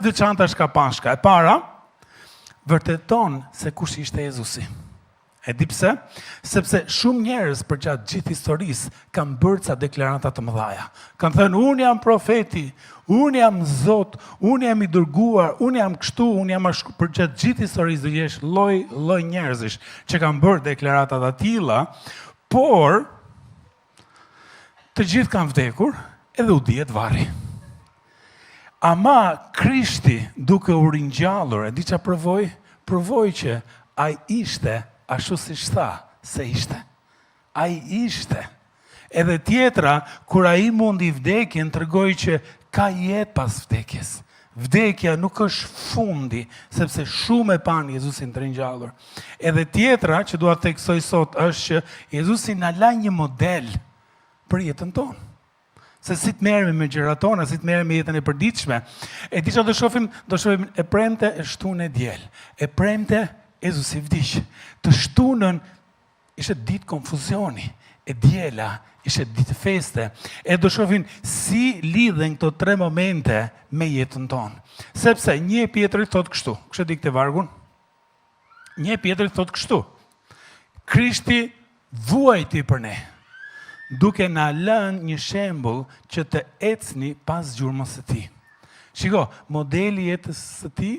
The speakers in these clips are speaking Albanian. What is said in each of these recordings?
veçanta shkapashka. E para, vërteton se kush ishte Jezusi. E di pse? Sepse shumë njerëz përgjatë gjithë historisë kanë bërë ca deklarata të mëdha. Kanë thënë, unë jam profeti, unë jam Zot, unë jam i dërguar, unë jam kështu, unë jam ashtu. Përgjatë gjithë historisë do jesh lloj njerëzish që kanë bërë deklarata të tilla, por të gjithë kanë vdekur edhe u dihet varri. Ama Krishti duke u ringjallur, e di çfarë provoi? Provoi që ai ishte ashtu siç tha se ishte. Ai ishte. Edhe tjetra, kur ai mundi vdekjen, tregoi që ka jetë pas vdekjes. Vdekja nuk është fundi, sepse shumë e panë Jezusin të ringjallur. Edhe tjetra, që dua të theksoj sot, është që Jezusi na la një model për jetën tonë. Se si të merremi me gjërat tona, si të merremi me jetën e përditshme. E di çfarë do shohim e premte e shtunë e diel. E premte Jezusi vdiq. Të shtunën ishte ditë konfuzioni, e diela ishte ditë feste. E do shohim si lidhen këto tre momente me jetën tonë. Sepse 1 Pjetri thot kështu. Kush e di këtë vargun? 1 Pjetri thot kështu. Krishti vuajti për ne, duke na lënë një shembull që të ecni pas gjurmës së tij. Shiko, modeli i jetës së tij,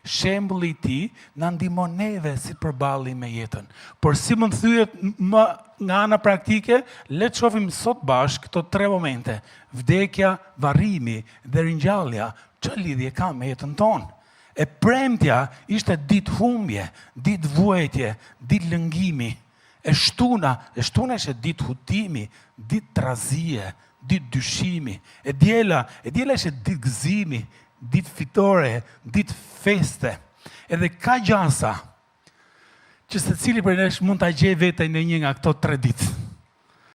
shembulli i tij na ndihmon neve si të përballemi me jetën. Por si mund thyet më nga ana praktike, le të shohim sot bashkë këto tre momente: vdekja, varrimi dhe ringjallja. Çfarë lidhje ka me jetën tonë? E premtja ishte ditë humbje, ditë vuajtje, ditë lëngimi. E shtuna ishte ditë hutimi, ditë trazie, ditë dyshimi. E diela ishte ditë gëzimi, ditë fitore, ditë feste. Edhe ka gjasa që secili prej nesh mund ta gjej veten në një nga këto 3 ditë.